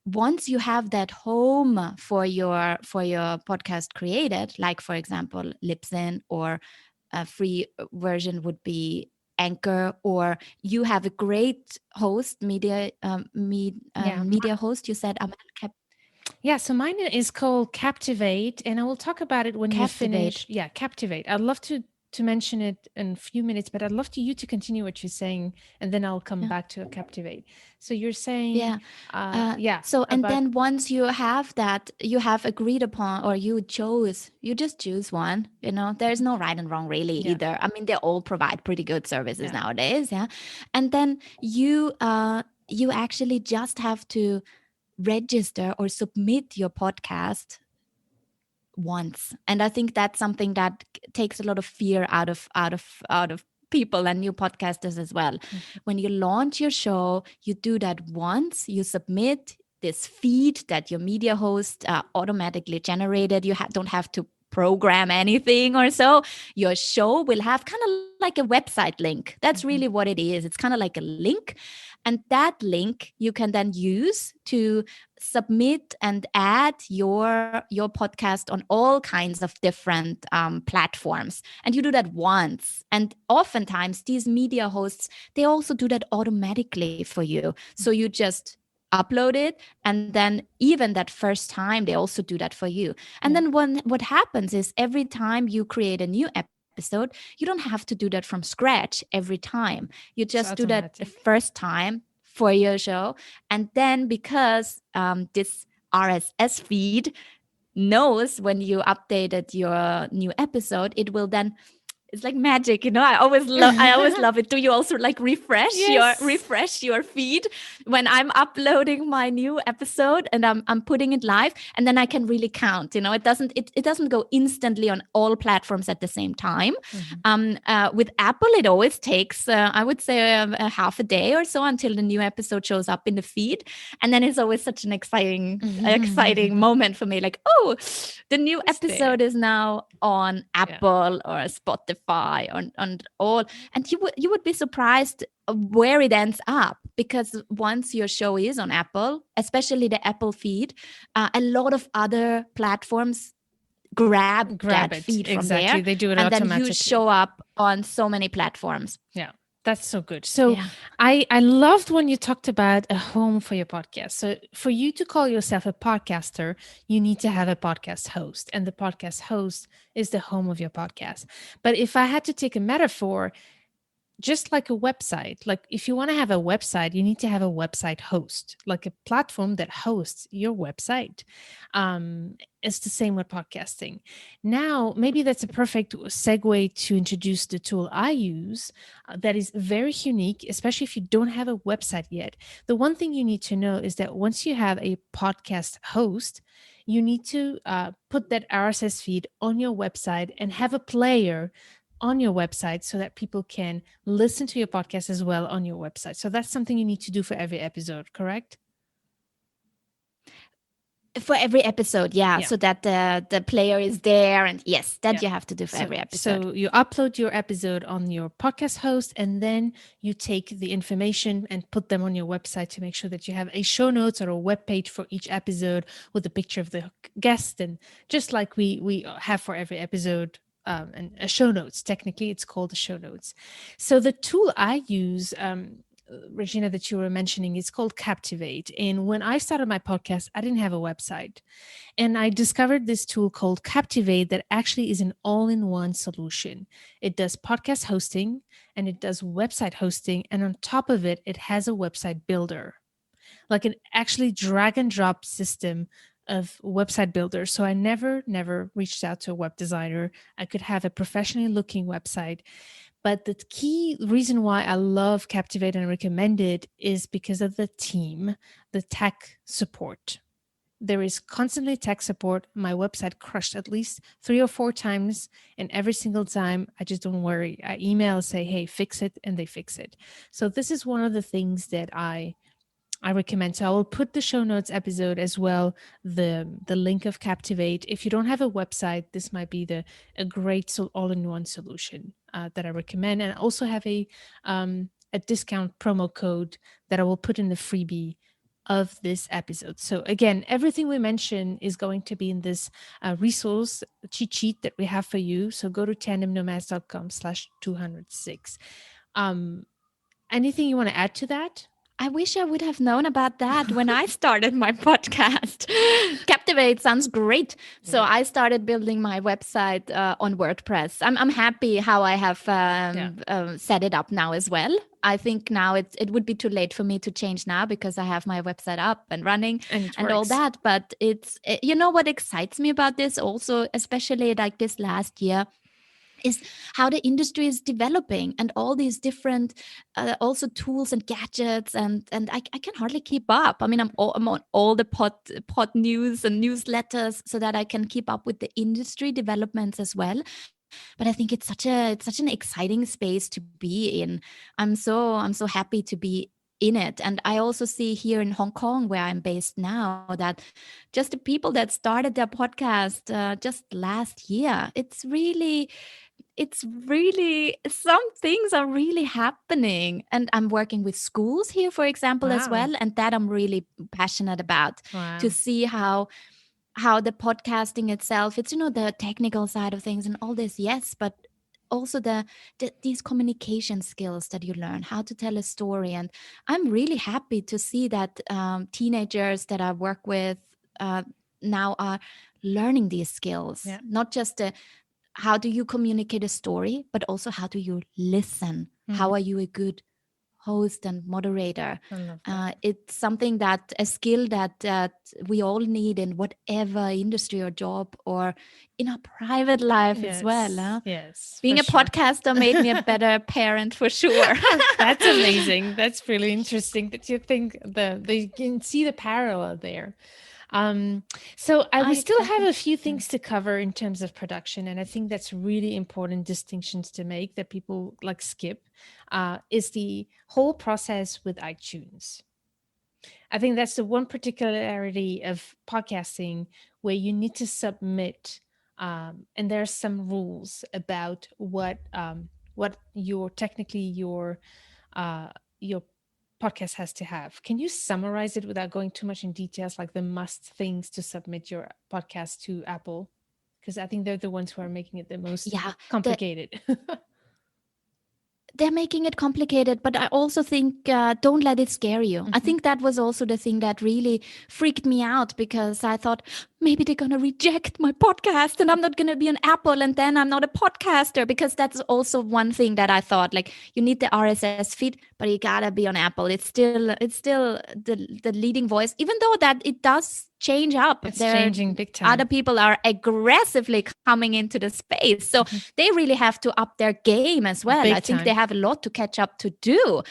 once you have that home for your podcast created, like for example Libsyn, or a free version would be Anchor, or you have a great host, Yeah. media host, you said, Yeah, so mine is called Captivate, and I will talk about it when you Captivate. finish. Yeah, Captivate. I'd love to mention it in a few minutes, but I'd love to you to continue what you're saying, and then I'll come Yeah. back to Captivate. So you're saying, Yeah. yeah, So, and about then once you have that, you have agreed upon, or you just choose one. There's no right and wrong really yeah, either. I mean, they all provide pretty good services yeah, nowadays. Yeah. And then you actually just have to register or submit your podcast once. And I think that's something that takes a lot of fear out of people and new podcasters as well. mhm, When you launch your show, you do that once, you submit this feed that your media host automatically generated. You don't have to program anything or so. Your show will have kind of like a website link. That's really mhm, what it is. It's kind of like a link. And that link you can then use to submit and add your podcast on all kinds of different platforms. And you do that once. And oftentimes these media hosts, they also do that automatically for you. So you just upload it, and then even that first time they also do that for you. And yeah. then what happens is, every time you create a new episode, you don't have to do that from scratch every time. You just It's do that the automatic. first time for your show. And then, because this RSS feed knows when you updated your new episode, it will then, it's like magic. I always love it. Do you also like refresh your Yes. refresh your feed when I'm uploading my new episode and I'm putting it live? And then I can really count. It doesn't go instantly on all platforms at the same time. Mhm. With Apple, it always takes, I would say, a half a day or so until the new episode shows up in the feed. And then it's always such an exciting moment for me. Like, oh, the new It's there. episode is now on Yeah. Apple or Spotify, on all. And you would be surprised where it ends up, because once your show is on Apple, especially the Apple feed, a lot of other platforms grab that Grab it. feed from there, Exactly. They do it and then you automatically. show up on so many platforms. Yeah, that's so good. So Yeah. I loved when you talked about a home for your podcast. So for you to call yourself a podcaster, you need to have a podcast host, and the podcast host is the home of your podcast. But if I had to take a metaphor, just like a website, like if you want to have a website, you need to have a website host, like a platform that hosts your website. It's the same with podcasting. Now maybe that's a perfect segue to introduce the tool I use, that is very unique, especially if you don't have a website yet. The one thing you need to know is that once you have a podcast host, you need to put that RSS feed on your website and have a player on your website so that people can listen to your podcast as well on your website. So that's something you need to do for every episode, correct? For every episode, yeah, Yeah. so that the player is there, and yes, that Yeah. you have to do for So every episode. so you upload your episode on your podcast host, and then you take the information and put them on your website to make sure that you have a show notes or a web page for each episode with a picture of the guest, and just like we have for every episode. And a show notes. Technically, it's called the show notes. So the tool I use, Regina, that you were mentioning, is called Captivate. And when I started my podcast, I didn't have a website. And I discovered this tool called Captivate that actually is an all in one solution. It does podcast hosting and it does website hosting. And on top of it, it has a website builder, like an actually drag and drop system of website builders. So I never reached out to a web designer. I could have a professionally looking website. But the key reason why I love Captivate and recommend it is because of the team, the tech support. There is constantly tech support. My website crashed at least 3 or 4 times, and every single time I just don't worry. I email, say, hey, fix it, and they fix it. So this is one of the things that I recommend. So I will put the show notes episode as well, the link of Captivate. If you don't have a website, this might be the a great all-in-one solution that I recommend. And I also have a discount promo code that I will put in the freebie of this episode. So again, everything we mention is going to be in this resource cheat sheet that we have for you. So go to tandemnomads.com/206. Um, Anything you want to add to that? I wish I would have known about that when I started my podcast. Captivate sounds great. So Yeah. I started building my website on WordPress. I'm happy how I have Yeah. set it up now as well. I think now it would be too late for me to change now because I have my website up and running And it and all works. that. But you know what excites me about this also, especially like this last year, is how the industry is developing and all these different also tools and gadgets and I can hardly keep up. I mean, I'm on all the pod news and newsletters so that I can keep up with the industry developments as well. But I think it's such an exciting space to be in. I'm so happy to be in it. And I also see here in Hong Kong, where I'm based now, that just the people that started their podcast just last year, it's really some things are really happening. And I'm working with schools here, for example, as Wow. well, and that I'm really passionate about, to Wow. see how the podcasting itself, it's the technical side of things and all this, yes, but also these communication skills that you learn, how to tell a story. And I'm really happy to see that teenagers that I work with uh, now are learning these skills, Yeah. not just how do you communicate a story, but also how do you listen? How Mhm. are you a good host and moderator? I love that. It's something that a skill that we all need in whatever industry or job or in our private life as well. Yes. Yes, for Being a sure. podcaster made me a better parent for sure. That's amazing. That's really interesting that you think you can see the parallel there. Um, we still have Exactly. a few things to cover in terms of production, and I think that's really important distinctions to make that people like skip. Is the whole process with iTunes. I think that's the one particularity of podcasting where you need to submit, and there's some rules about what uh, your podcast has to have. Can you summarize it without going too much in details, like the must things to submit your podcast to Apple? Because I think they're the ones who are making it the most Yeah. The complicated. they're making it complicated, but I also think don't let it scare you. I Mhm. think that was also the thing that really freaked me out, because I thought maybe they're going to reject my podcast and I'm not going to be on Apple and then I'm not a podcaster, because that's also one thing that I thought, like, you need the RSS feed, but you got to be on Apple. It's still the leading voice, even though that it does change up. It's There changing big other time. people are aggressively coming into the space. So Mhm. they really have to up their game as well. I Big think they time. have a lot to catch up to do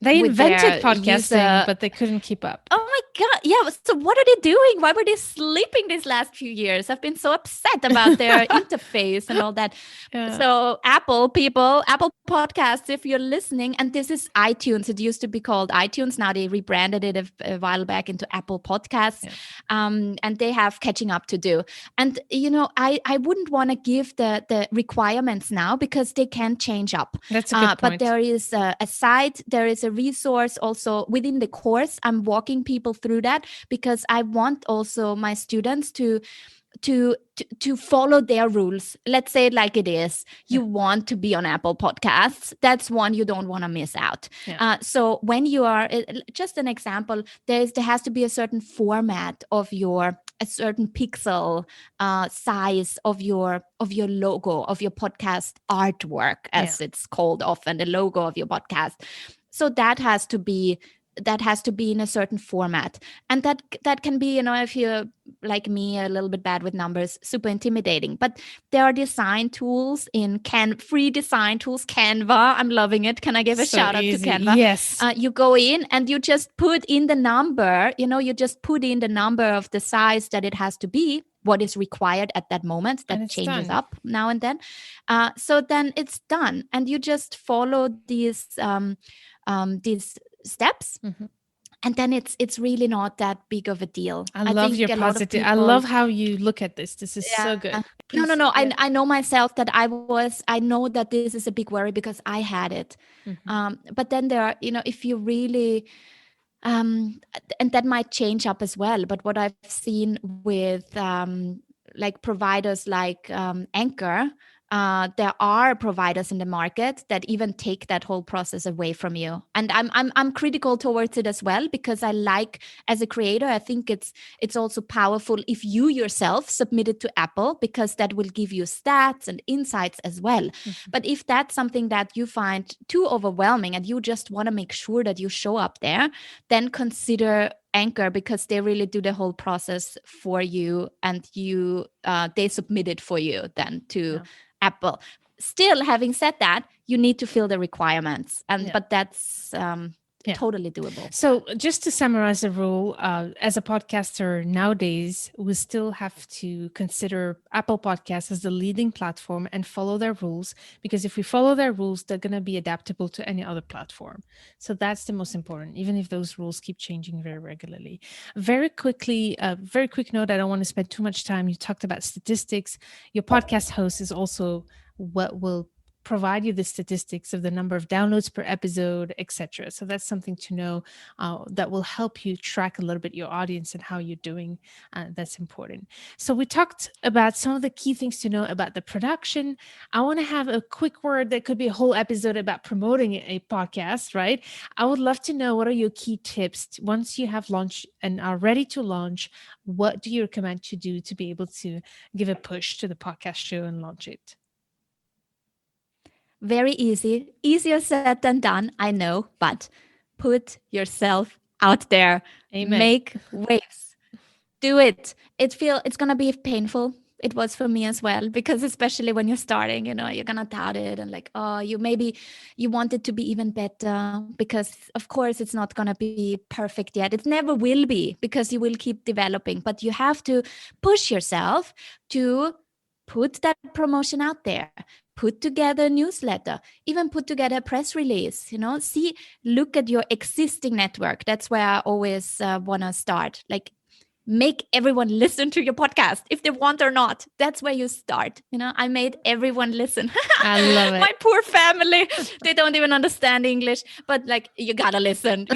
They with invented their podcasting, user. but they couldn't keep up. Oh my God. Yeah. So what are they doing? Why were they sleeping these last few years? I've been so upset about their interface and all that. Yeah. So Apple people, Apple Podcasts, if you're listening, and this is iTunes. It used to be called iTunes. Now they rebranded it a while back into Apple Podcasts. Yeah. And they have catching up to do. And I wouldn't want to give the requirements now, because they can change up. That's a good But point. there is a site, there is a resource also within the course. I'm walking people through that, because I want also my students to follow their rules. Let's say it like it is. Yeah. You want to be on Apple Podcasts. That's one you don't want to miss out. Yeah. So when you are, just an example, there has to be a certain format of a certain pixel size of your logo, of your podcast artwork, Yeah. as it's called often, the logo of your podcast. So that has to be in a certain format. And that can be, if you're like me, a little bit bad with numbers, super intimidating. But there are design tools free design tools, Canva. I'm loving it. Can I give a So shout out to easy. Canva? Yes. You go in and you just put in the number, you just put in the number of the size that it has to be, what is required at that moment. And That it's changes done. up now and then. So then it's done. And you just follow these steps, Mhm. and then it's really not that big of a deal. I I love think your a lot of positive. I people. love how you look at this. This is Yeah. so good. No, no, Please. no. Yeah. I know myself that I know that this is a big worry because I had it. Mhm. But then there are, if you really and that might change up as well. But what I've seen with like providers like Anchor, there are providers in the market that even take that whole process away from you. And I'm critical towards it as well, because I like, as a creator, I think it's also powerful if you yourself submit it to Apple, because that will give you stats and insights as well. Mhm. But if that's something that you find too overwhelming and you just want to make sure that you show up there, then consider Anchor, because they really do the whole process for you, and they submit it for you then to Yeah. Apple. Still, having said that, you need to fill the requirements, Yeah. but that's Yeah. totally doable. So, just to summarize the rule, as a podcaster nowadays, we still have to consider Apple Podcasts as the leading platform and follow their rules, because if we follow their rules, they're going to be adaptable to any other platform. So, that's the most important, even if those rules keep changing very regularly. Very quickly, very quick note, I don't want to spend too much time. You talked about statistics. Your podcast host is also what will provide you the statistics of the number of downloads per episode, etc. So that's something to know, that will help you track a little bit your audience and how you're doing. That's important. So we talked about some of the key things to know about the production. I want to have a quick word that could be a whole episode about promoting a podcast, right? I would love to know, what are your key tips once you have launched and are ready to launch? What do you recommend to do to be able to give a push to the podcast show and launch it? Very easy, easier said than done, I know, but put yourself out there, Amen. make waves, do it. It's gonna be painful. It was for me as well, because especially when you're starting, you're gonna doubt it, and like, oh, you want it to be even better, because of course it's not gonna be perfect yet. It never will be, because you will keep developing, but you have to push yourself to put that promotion out there, put together a newsletter, even put together a press release, look at your existing network. That's where I always want to start. Like, make everyone listen to your podcast if they want or not. That's where you start. I made everyone listen. I love My it. poor family, they don't even understand English, but like, you gotta listen.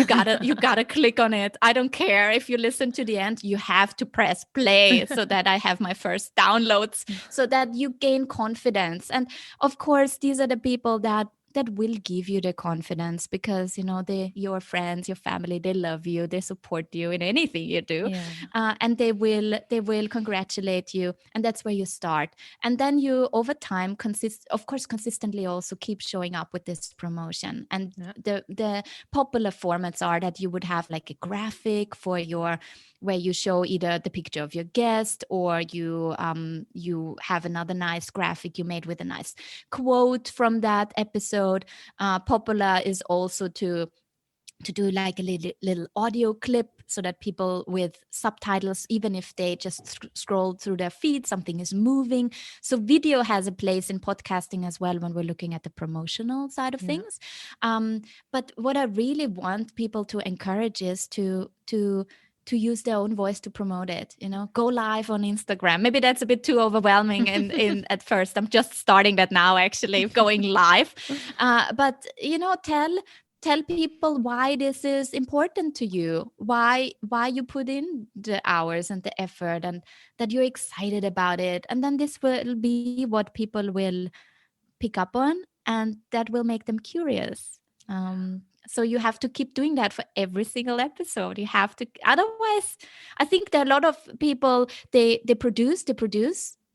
You gotta click on it. I don't care if you listen to the end. You have to press play so that I have my first downloads, so that you gain confidence. And of course, these are the people that will give you the confidence, because your friends, your family, they love you, they support you in anything you do, Yeah. and they will congratulate you, and that's where you start. And then you, over time, consistently also keep showing up with this promotion. And Yeah. the popular formats are that you would have like a graphic for your, where you show either the picture of your guest, or you have another nice graphic you made with a nice quote from that episode. Popular is also to do like a little audio clip, so that people with subtitles, even if they just scroll through their feed, something is moving. So video has a place in podcasting as well, when we're looking at the promotional side of Yeah. things. But what I really want people to encourage is to use their own voice to promote it. Go live on Instagram. Maybe that's a bit too overwhelming in at first. I'm just starting that now, actually, going live. But tell people why this is important to you, why you put in the hours and the effort, and that you're excited about it. And then this will be what people will pick up on, and that will make them curious. So you have to keep doing that for every single episode. You have to, otherwise, I think there are a lot of people, they And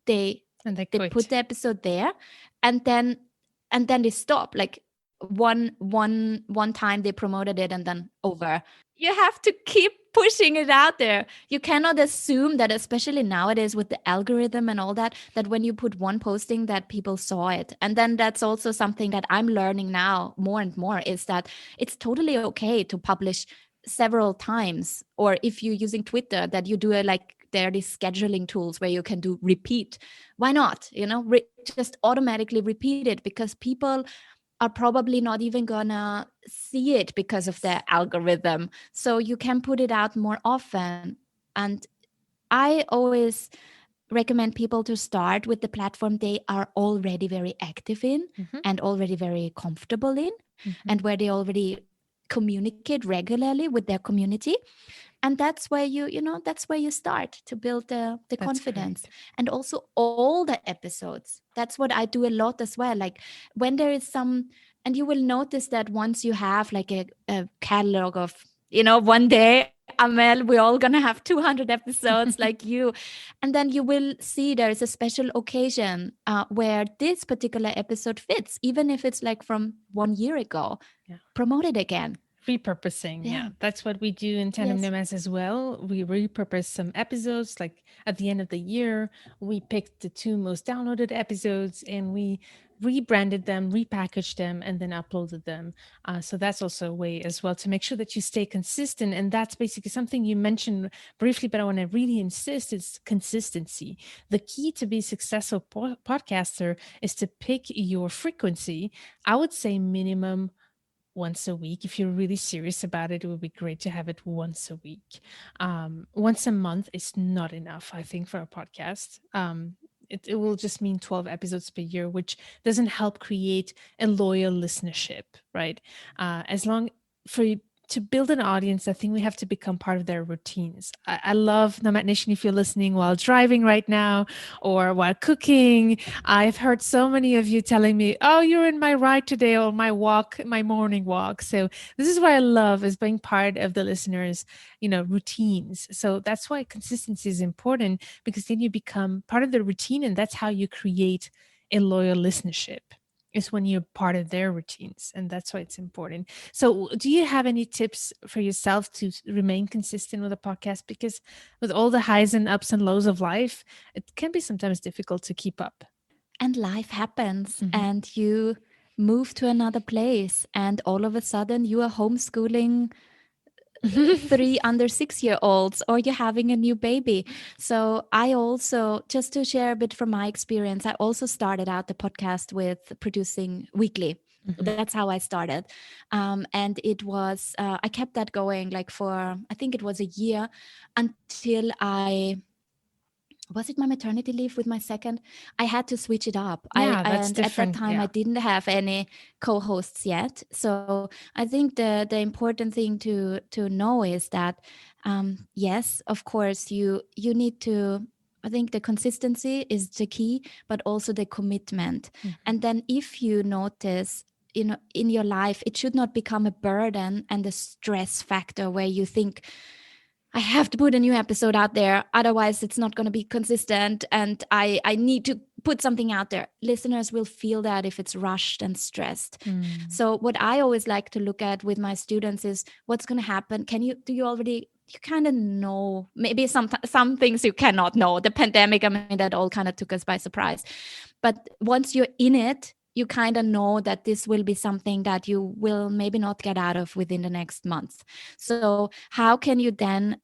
they they put quit. the episode there, and then they stop. Like, one time they promoted it, and then over. You have to keep pushing it out there. You cannot assume that, especially nowadays with the algorithm and all that, that when you put one posting, that people saw it. And then that's also something that I'm learning now more and more, is that it's totally okay to publish several times. Or if you're using Twitter, that you do it, like, there are these scheduling tools where you can do repeat. Why not? Just automatically repeat it, because people are probably not even gonna see it because of Yes. the algorithm. So you can put it out more often. And I always recommend people to start with the platform they are already very active in, Hmm. and already very comfortable in, Hmm. and where they already communicate regularly with their community. And that's where that's where you start to build the That's confidence. great. And also all the episodes, that's what I do a lot as well. Like when there is some, and you will notice that once you have like a catalog of, one day, Amel, we're all gonna have 200 episodes like you. And then you will see there is a special occasion where this particular episode fits, even if it's like from 1 year ago. Yeah. Promote it again. Repurposing. Yeah. Yeah. That's what we do in Tandem Yes. Nomads as well. We repurpose some episodes. Like at the end of the year, we picked the two most downloaded episodes and we rebranded them, repackaged them, and then uploaded them. So that's also a way as well to make sure that you stay consistent. And that's basically something you mentioned briefly, but I want to really insist is consistency. The key to be a successful podcaster is to pick your frequency. I would say minimum once a week. If you're really serious about it, it would be great to have it once a week. Once a month is not enough, I think, for a podcast. It will just mean 12 episodes per year, which doesn't help create a loyal listenership, right? As long for to build an audience, I think we have to become part of their routines. I love Nomad Nation if you're listening while driving right now or while cooking. I've heard so many of you telling me, oh, you're in my ride today or my walk, my morning walk. So this is what I love is being part of the listeners, routines. So that's why consistency is important because then you become part of the routine and that's how you create a loyal listenership is when you're part of their routines. And that's why it's important. So, do you have any tips for yourself to remain consistent with a podcast? Because with all the highs and ups and lows of life, it can be sometimes difficult to keep up. And life happens, Mhm. and you move to another place, and all of a sudden you are homeschooling three under 6 year olds, or you're having a new baby. So I also, just to share a bit from my experience, I also started out the podcast with producing weekly. Mhm. That's how I started. And it was, I kept that going like for, I think it was a year, until was it my maternity leave with my second? I had to switch it up. Yeah, that's And at that different. time I Yeah. didn't have any co-hosts yet. So I think the important thing to know is that yes, of course you need to, I think the consistency is the key, but also the commitment. Mhm. And then if you notice, in your life, it should not become a burden and a stress factor where you think, I have to put a new episode out there. Otherwise, it's not going to be consistent. And I need to put something out there. Listeners will feel that if it's rushed and stressed. Mm. So, what I always like to look at with my students is what's going to happen. Do you already, you kind of know, maybe some things you cannot know. The pandemic, I mean, that all kind of took us by surprise. But once you're in it, you kind of know that this will be something that you will maybe not get out of within the next month. So, how can you then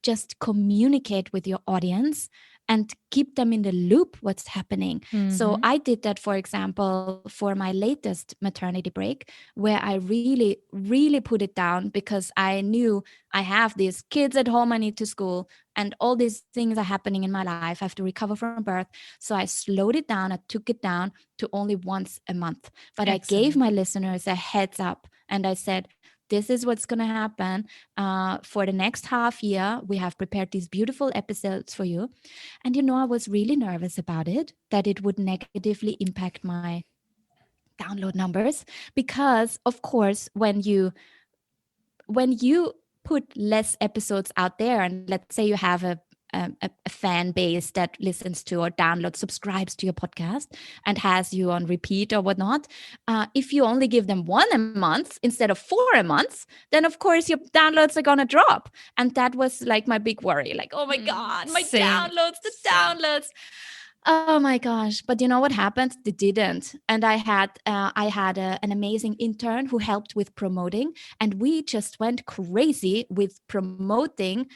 just communicate with your audience and keep them in the loop what's happening? So, Mhm. I did that, for example, for my latest maternity break, where I really, really put it down because I knew I have these kids at home I need to school, and all these things are happening in my life. I have to recover from birth. So I slowed it down. I took it down to only once a month. But I gave Excellent. my listeners a heads up and I said, this is what's going to happen for the next half year. We have prepared these beautiful episodes for you. And I was really nervous about it, that it would negatively impact my download numbers, because of course when you put less episodes out there, and let's say you have a fan base that listens to or downloads, subscribes to your podcast and has you on repeat or whatnot, if you only give them one a month instead of four a month, then of course your downloads are going to drop. And that was like my big worry, like, oh my God, my Same. downloads, the Same. downloads. Oh my gosh. But you know what happened? They didn't. And I had an amazing intern who helped with promoting, and we just went crazy with promoting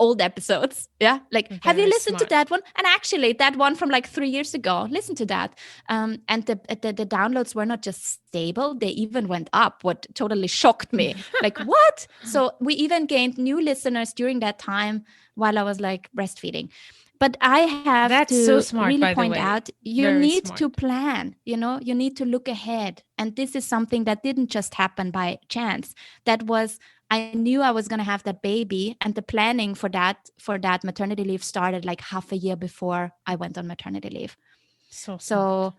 old episodes. Yeah. Like, have you Very listened to smart. that one? And actually, that one from like 3 years ago, listen to that. And the downloads were not just stable, they even went up, what totally shocked me. Like, what? So we even gained new listeners during that time while I was like breastfeeding. But I have That's so to smart, really by the point way. out, you Very need to smart. plan, you need to look ahead. And this is something that didn't just happen by chance. That was, I knew I was going to have that baby, and the planning for that maternity leave started like half a year before I went on maternity leave. So smart. So,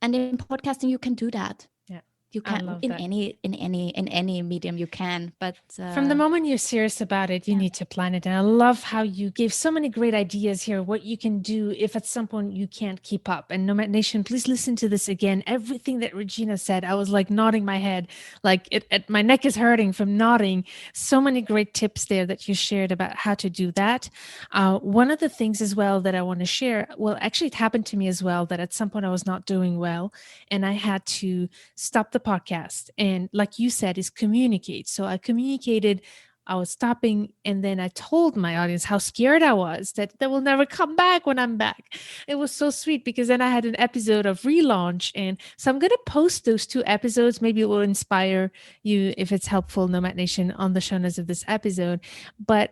and in podcasting you can do that. Yeah. You I can love in that. any medium you can, but From the moment you're serious about it, you yeah. need to plan it. And I love how you gave so many great ideas here, what you can do if at some point you can't keep up. And Nomad Nation, please listen to this again. Everything that Regina said, I was like nodding my head, like my neck is hurting from nodding. So many great tips there that you shared about how to do that. One of the things as well that I want to share, well, actually, it happened to me as well that at some point I was not doing well and I had to stop the podcast. And like you said, is communicate. So I communicated, I was stopping, and then I told my audience how scared I was that they will never come back when I'm back. It was so sweet because then I had an episode of relaunch. And so I'm going to post those 2 episodes. Maybe it will inspire you if it's helpful, Nomad Nation, on the show notes of this episode. But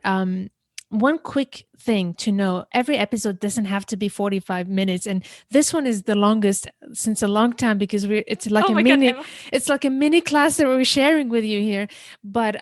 one quick thing to know, every episode doesn't have to be 45 minutes, and this one is the longest since a long time because it's like Oh a my God, mini, Emma. it's like a mini class that we're sharing with you here. But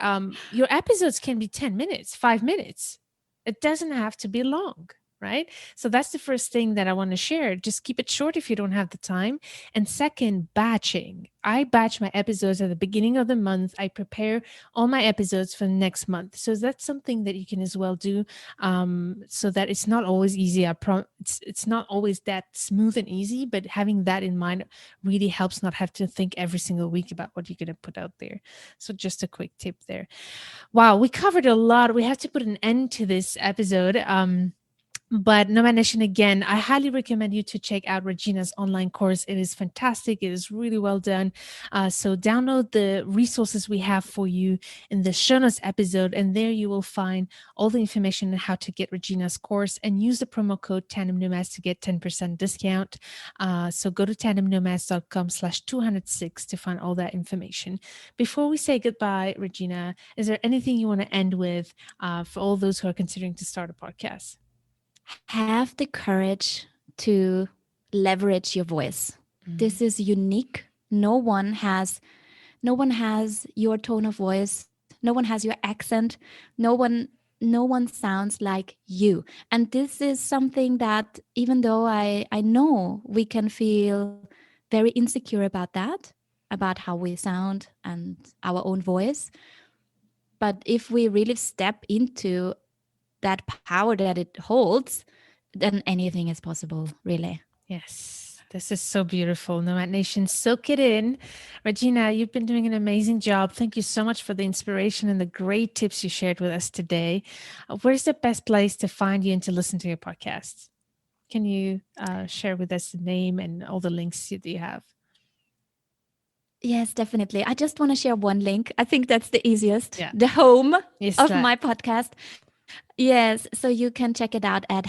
your episodes can be 10 minutes, 5 minutes. It doesn't have to be long, right? So that's the first thing that I want to share. Just keep it short if you don't have the time. And second, batching. I batch my episodes at the beginning of the month. I prepare all my episodes for the next month. So that's something that you can as well do, so that it's not always easy. It's not always that smooth and easy, but having that in mind really helps not have to think every single week about what you're going to put out there. So just a quick tip there. Wow, we covered a lot. We have to put an end to this episode. But Nomad Nation, again, I highly recommend you to check out Regina's online course. It is fantastic. It is really well done. So download the resources we have for you in the show notes episode, and there you will find all the information on how to get Regina's course, and use the promo code Tandem Nomads to get 10% discount. So go to tandemnomads.com/206 to find all that information. Before we say goodbye, Regina, is there anything you want to end with for all those who are considering to start a podcast? Have the courage to leverage your voice. This is unique. No one has your tone of voice. No one has your accent. No one sounds like you. And this is something that, even though I know we can feel very insecure about that, about how we sound and our own voice, but if we really step into that power that it holds, then anything is possible, really. Yes, this is so beautiful. Nomad Nation, soak it in. Regina, you've been doing an amazing job. Thank you so much for the inspiration and the great tips you shared with us today. Where's the best place to find you and to listen to your podcasts? Can you share with us the name and all the links that you have? Yes, definitely. I just want to share one link. I think that's the easiest. Yeah. The home Yes, of that. my podcast. Yes, so you can check it out at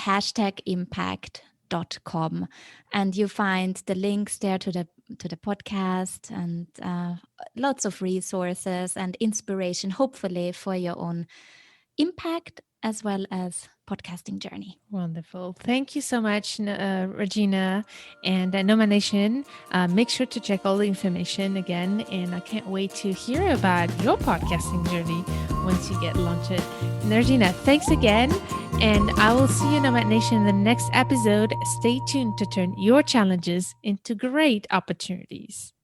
#impact.com, and you find the links there to the podcast, and lots of resources and inspiration, hopefully, for your own impact as well as podcasting journey. Wonderful. Thank you so much, Regina. And Nomad Nation, make sure to check all the information again. And I can't wait to hear about your podcasting journey once you get launched. And Regina, thanks again. And I will see you, Nomad Nation, in the next episode. Stay tuned to turn your challenges into great opportunities.